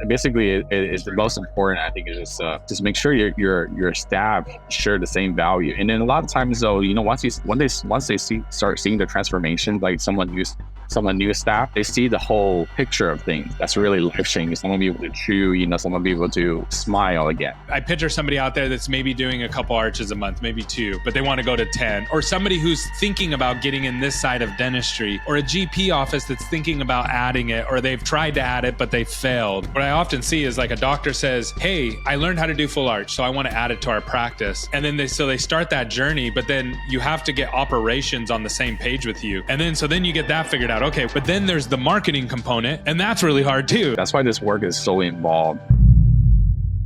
basically it's the most important. I think is just make sure your staff share the same value. And then a lot of times though, once they start seeing the transformation, like someone new staff, they see the whole picture of things. That's really life-changing. Someone be able to chew, someone be able to smile again. I picture somebody out there that's maybe doing a couple arches a month, maybe 2, but they want to go to 10, or somebody who's thinking about getting in this side of dentistry, or a GP office that's thinking about adding it, or they've tried to add it, but they failed. What I often see is like a doctor says, hey, I learned how to do full arch, so I want to add it to our practice. And then they start that journey, but then you have to get operations on the same page with you. And then you get that figured out. Okay, but then there's the marketing component, and that's really hard too. That's why this work is so involved.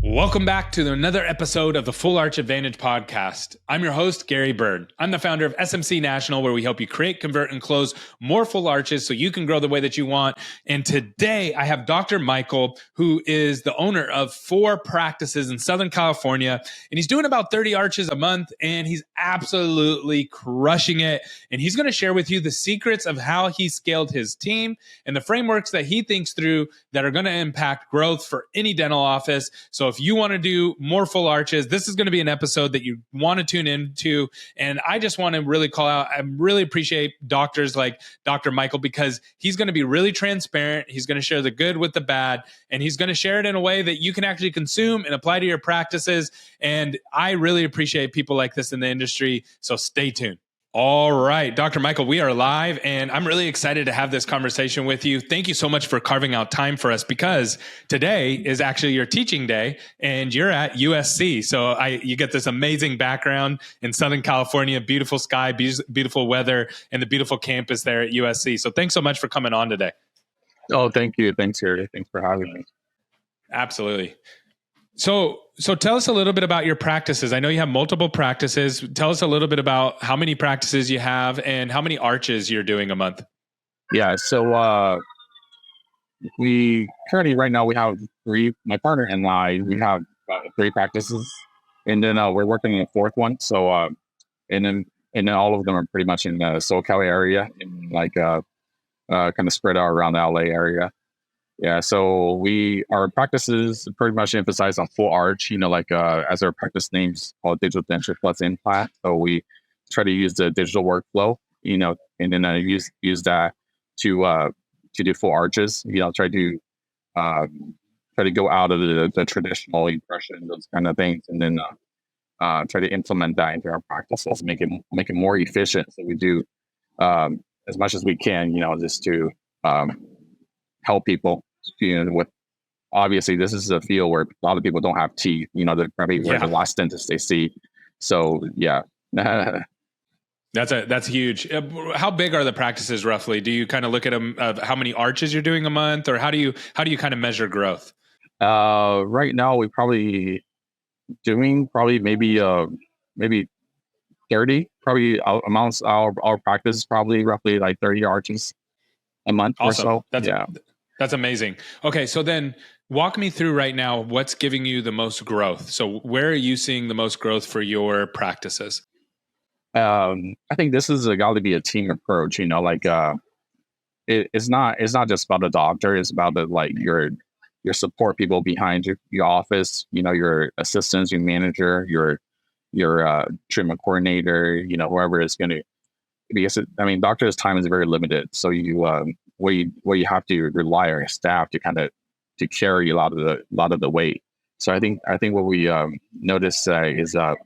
Welcome back to another episode of the Full Arch Advantage podcast. I'm your host, Gary Bird. I'm the founder of SMC National, where we help you create, convert, and close more full arches so you can grow the way that you want. And today I have Dr. Michael, who is the owner of 4 practices in Southern California, and he's doing about 30 arches a month, and he's absolutely crushing it. And he's going to share with you the secrets of how he scaled his team and the frameworks that he thinks through that are going to impact growth for any dental office. So if you want to do more full arches, this is going to be an episode that you want to tune into. And I just want to really call out, I really appreciate doctors like Dr. Michael, because he's going to be really transparent. He's going to share the good with the bad, and he's going to share it in a way that you can actually consume and apply to your practices. And I really appreciate people like this in the industry. So stay tuned. All right, Dr. Michael, we are live, and I'm really excited to have this conversation with you. Thank you so much for carving out time for us, because today is actually your teaching day, and you're at USC. So you get this amazing background in Southern California, beautiful sky, beautiful weather, and the beautiful campus there at USC. So thanks so much for coming on today. Oh, thank you. Thanks, Gary. Thanks for having me. Absolutely. So tell us a little bit about your practices. I know you have multiple practices. Tell us a little bit about how many practices you have and how many arches you're doing a month. Yeah. So we currently right now we have 3. My partner and I, we have 3 practices, and then we're working on a 4th one. So and then all of them are pretty much in the SoCal area, and like kind of spread out around the LA area. Yeah, so our practices pretty much emphasize on full arch, as our practice name's called Digital Dentistry Plus Implant. So we try to use the digital workflow, and then use that to do full arches. Try to go out of the traditional impression, those kind of things, and then try to implement that into our practices, make it more efficient. So we do as much as we can, just to help people. With obviously this is a field where a lot of people don't have teeth. They're probably the last dentist they see. So yeah, that's huge. How big are the practices roughly? Do you kind of look at them of how many arches you're doing a month, or how do you kind of measure growth? Right now we probably doing maybe 30. Probably amounts our practice is probably roughly like 30 arches a month. Awesome. Or so. That's amazing. Okay, so then walk me through right now what's giving you the most growth. So where are you seeing the most growth for your practices? I think this is got to be a team approach. It's not just about the doctor. It's about your support people behind your office. Your assistants, your manager, your treatment coordinator. Whoever is going to. Because doctors' time is very limited. So where you have to rely on your staff to to carry a lot of the weight. So I think what we notice is the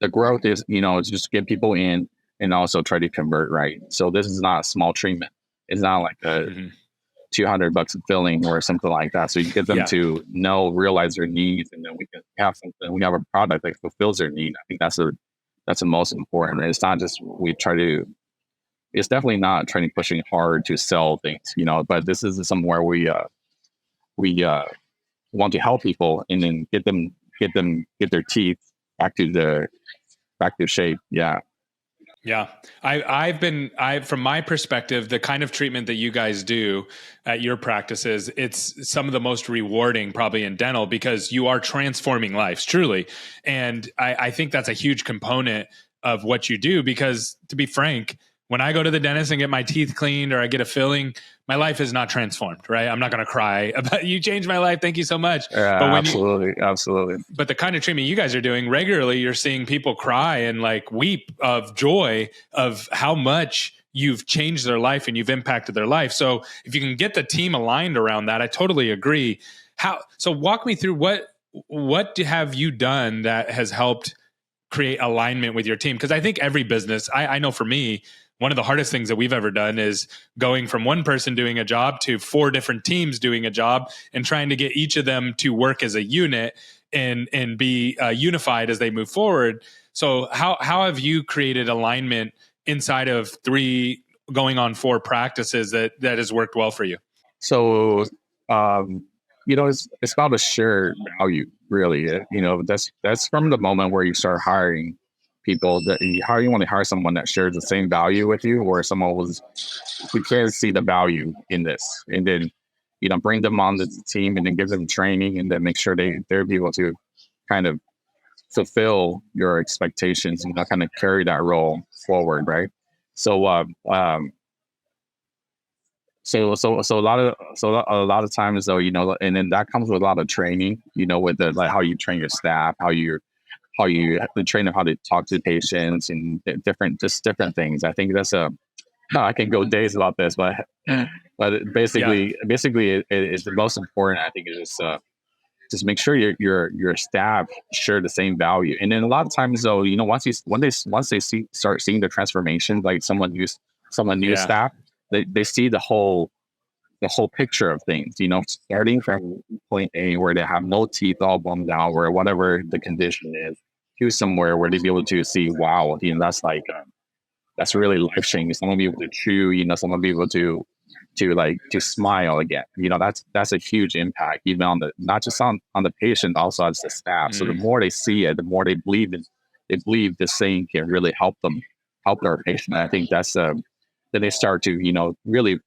growth is is just get people in and also try to convert right. So this is not a small treatment. It's not like a $200 a filling or something like that. So you get them to realize their needs, and then we can have something. We have a product that fulfills their need. I think that's the most important. It's not just it's definitely not pushing hard to sell things, but this is somewhere we want to help people and then get their teeth back to shape. Yeah. Yeah. From my perspective, the kind of treatment that you guys do at your practices, it's some of the most rewarding probably in dental, because you are transforming lives truly. And I think that's a huge component of what you do, because to be frank, when I go to the dentist and get my teeth cleaned or I get a filling, my life is not transformed, right? I'm not going to cry about you changed my life. Thank you so much. Yeah, But absolutely. But the kind of treatment you guys are doing regularly, you're seeing people cry and like weep of joy of how much you've changed their life and you've impacted their life. So if you can get the team aligned around that, I totally agree. So walk me through what have you done that has helped create alignment with your team? Because I think every business, I know for me, one of the hardest things that we've ever done is going from one person doing a job to 4 different teams doing a job and trying to get each of them to work as a unit and be unified as they move forward. So how have you created alignment inside of 3 going on 4 practices that has worked well for you? So, it's about a shared value, really. That's from the moment where you start hiring people how you want to hire someone that shares the same value with you, or someone who can see the value in this, and then bring them on the team, and then give them training, and then make sure they're able to kind of fulfill your expectations, and kind of carry that role forward, right? So, so a lot of times though, and then that comes with a lot of training, with the like how you train your staff, how you train them how to talk to patients, and different things. I think I can go days about this, but basically it's the most important. I think is just make sure your staff share the same value. And then a lot of times though, once they start seeing the transformation, like someone new staff, they see the whole picture of things, starting from point A where they have no teeth all bummed out or whatever the condition is, to somewhere where they be able to see, wow, that's like that's really life changing. Someone be able to chew, someone be able to smile again. That's a huge impact, even on not just on the patient, also as the staff. So the more they see it, the more they believe this thing can really help their patient. I think that's then they start to really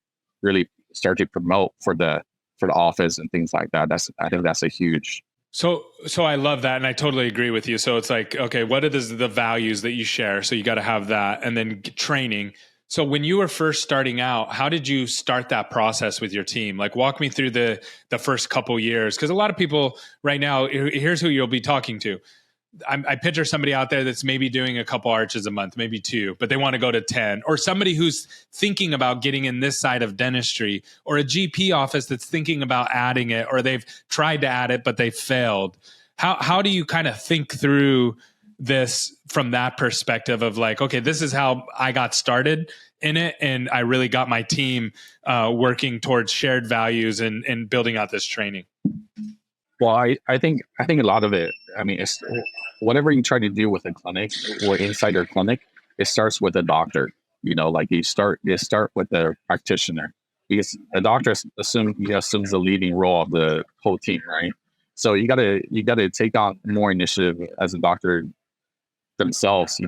start to promote for the office and things like that. I think that's a huge. So I love that, and I totally agree with you. So it's like, okay, what are the values that you share? So you got to have that, and then training. So when you were first starting out, how did you start that process with your team? Like, walk me through the first couple years, because a lot of people right now, here's who you'll be talking to. I picture somebody out there that's maybe doing a couple arches a month, maybe 2, but they want to go to 10, or somebody who's thinking about getting in this side of dentistry, or a GP office that's thinking about adding it, or they've tried to add it, but they failed. How do you kind of think through this from that perspective of like, okay, this is how I got started in it, and I really got my team working towards shared values and building out this training? Well, I think a lot of it, I mean, it's whatever you try to do with a clinic or inside your clinic, it starts with a doctor. Like you start with the practitioner, because a doctor assumes the leading role of the whole team, right? So you gotta take on more initiative as a doctor themselves.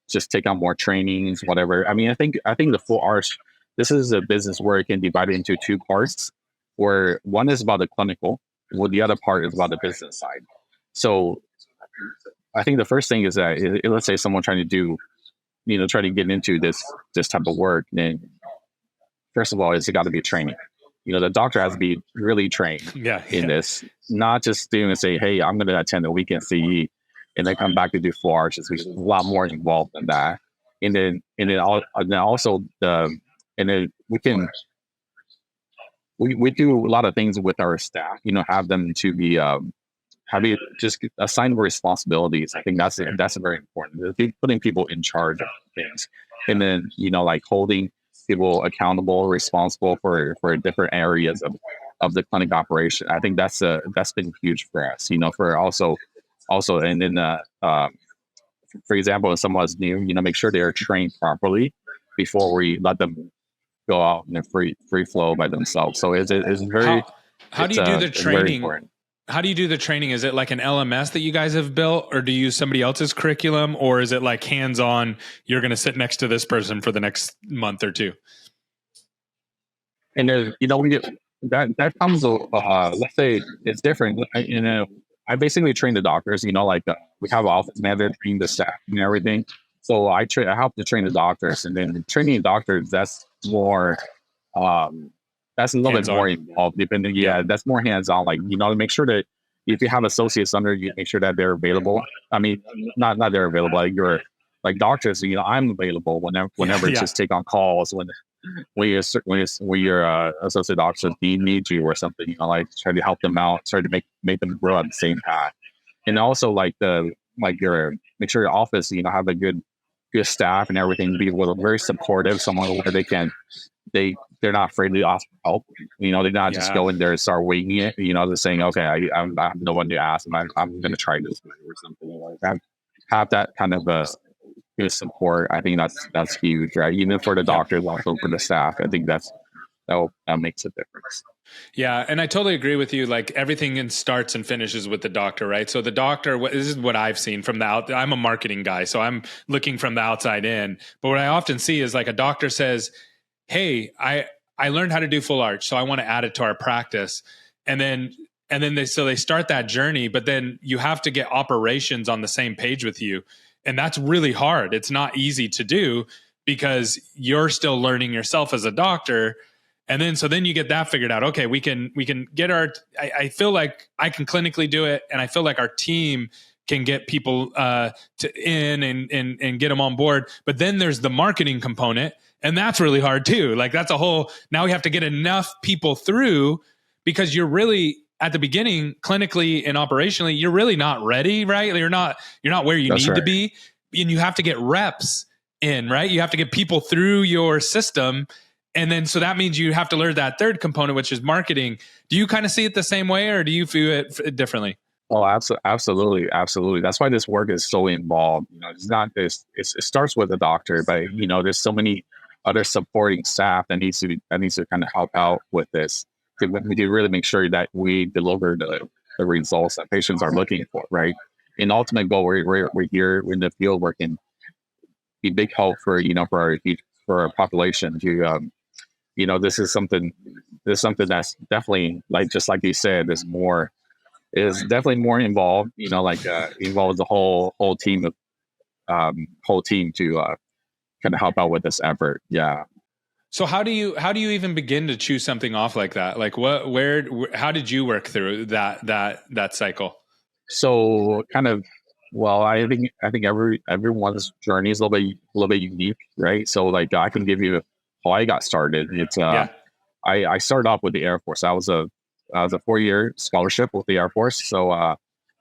Just take on more trainings, whatever. I mean, I think the full arch. This is a business where it can divide it into 2 parts, where one is about the clinical, well, the other part is about the business side. So I think the first thing is that let's say someone trying to do, try to get into this type of work, then first of all, it's got to be training. The doctor has to be really trained in this, not just doing and say, hey, I'm going to attend a weekend CE and then come back to do 4 arches, which is a lot more involved than that. And then also we do a lot of things with our staff, have them to be just assign responsibilities. I think that's very important. Putting people in charge of things, and then like holding people accountable, responsible for different areas of the clinic operation. I think that's been huge for us. For also, and then for example, if someone's new, make sure they're trained properly before we let them go out in a free flow by themselves. So it's very. How do you do the training? How do you do the training? Is it like an LMS that you guys have built, or do you use somebody else's curriculum, or is it like hands-on? You're going to sit next to this person for the next month or 2. And there's, that comes. Let's say it's different. I basically train the doctors. We have an office manager train the staff and everything. So I help to train the doctors, and then training doctors, that's more that's a little bit more Hands-on. involved. Depending, yeah, that's more hands on. Like to make sure that if you have associates under you, make sure that they're available. I mean, not they're available. Like you're like doctors, I'm available whenever Yeah. just take on calls when your associate doctors need you or something. Like try to help them out, try to make them grow at the same path, and also like your make sure your office have a good staff and everything. Be very supportive, someone where they're not afraid to ask for help. They're not just go in there and start winging it. They're saying, okay, I have no one to ask, and I'm going to try this way or something like that. Have that kind of good support. I think that's huge, right? Even for the doctors, also for the staff. I think that makes a difference. Yeah, and I totally agree with you. Like everything starts and finishes with the doctor, right? So the doctor, this is what I've seen from the out. I'm a marketing guy, so I'm looking from the outside in. But what I often see is like a doctor says, "Hey, I learned how to do full arch, so I want to add it to our practice," and then they start that journey. But then you have to get operations on the same page with you, and that's really hard. It's not easy to do because you're still learning yourself as a doctor. And then you get that figured out. Okay, we can get I feel like I can clinically do it, and I feel like our team can get people in and get them on board. But then there's the marketing component, and that's really hard too. Like that's a whole. Now we have to get enough people through because you're really at the beginning, clinically and operationally, you're really not ready, right? You're not where you need to be, and you have to get reps in, right? You have to get people through your system. And then, so that means you have to learn that third component, which is marketing. Do you kind of see it the same way, or do you view it differently? Oh, absolutely. That's why this work is so involved. It's not this. It starts with the doctor, but there's so many other supporting staff that needs to kind of help out with this to really make sure that we deliver the results that patients are looking for, right? And ultimate goal, we're here in the field working, be big help for for our population to this is something that's definitely just like you said, is definitely more involved, involves the whole team to kind of help out with this effort. Yeah. So how do you even begin to choose something off like that? Like how did you work through that cycle? So kind of, well, I think everyone's journey is a little bit unique, right? So like I can give you how I got started. It's I started off with the Air Force. I was a 4-year scholarship with the Air Force. So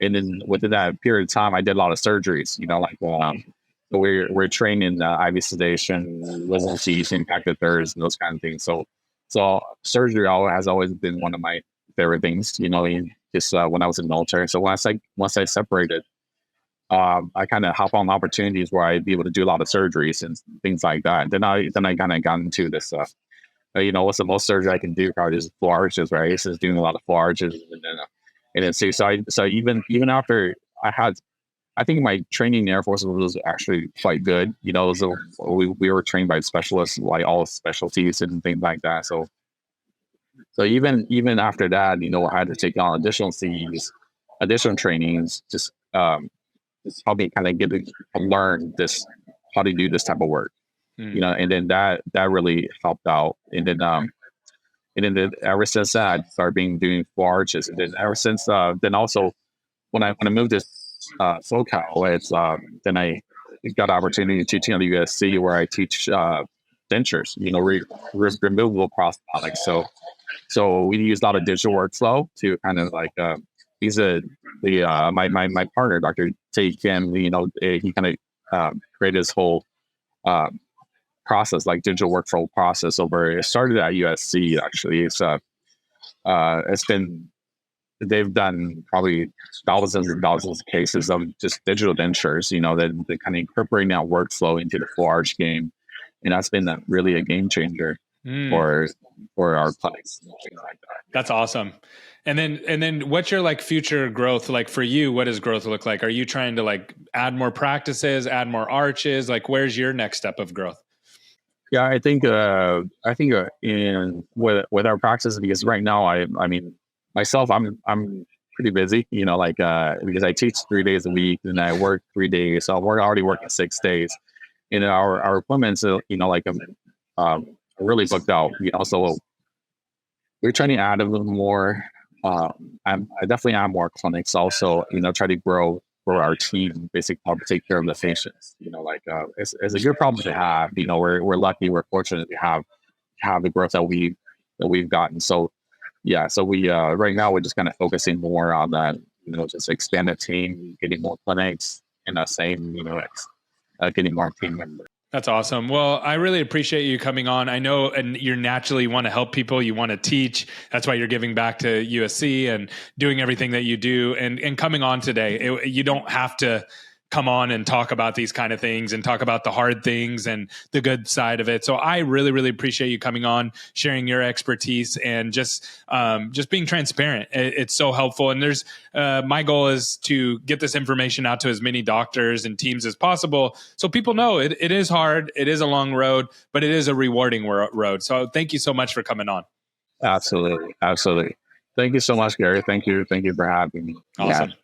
and then within that period of time, I did a lot of surgeries. So we're trained in IV sedation, residencies, impacted thirds, and those kind of things. So surgery has always been one of my favorite things. Just when I was in the military. So once I separated, I kind of hop on opportunities where I'd be able to do a lot of surgeries and things like that. Then I kind of got into this. What's the most surgery I can do? Probably just full arches, right? So doing a lot of full arches, and then so even after I think my training in the Air Force was actually quite good. So we were trained by specialists, like all specialties and things like that. So even after that, I had to take on additional CEs, additional trainings, just help me kind of get to learn how to do this type of work. And then that really helped out. And then ever since that, I started doing full arches. And then ever since then also when I moved to SoCal, it's then I got an opportunity to teach at the USC where I teach dentures, removable prosthetics. So we use a lot of digital workflow to kind of like my partner, Dr. Tae Kim, he kind of created this whole process, like digital workflow process over. It started at USC actually. They've done probably thousands and thousands of cases of just digital dentures, that they kind of incorporating that workflow into the full arch game, and that's been really a game changer for our clinics. Like that. That's awesome. And then what's your future growth like for you? What does growth look like? Are you trying to add more practices, add more arches? Where's your next step of growth? Yeah, I think in with our practices, because right now I mean myself, I'm pretty busy, because I teach 3 days a week and I work 3 days, so we're already working 6 days. Our appointments, really booked out. So we're trying to add a little more. I definitely add more clinics. Also, try to grow our team, basically help take care of the patients. It's a good problem to have. We're lucky, we're fortunate to have the growth that we've gotten. So yeah, so we right now we're just kind of focusing more on that. Just expand the team, getting more clinics, and same, getting more team members. That's awesome. Well, I really appreciate you coming on. I know, and you naturally want to help people. You want to teach. That's why you're giving back to USC and doing everything that you do. And coming on today, you don't have to come on and talk about these kind of things and talk about the hard things and the good side of it. So I really, really appreciate you coming on, sharing your expertise, and just being transparent. It's so helpful. And there's my goal is to get this information out to as many doctors and teams as possible, so people know it is hard, it is a long road, but it is a rewarding road. So thank you so much for coming on. Absolutely. Thank you so much, Gary. Thank you for having me. Awesome. Yeah.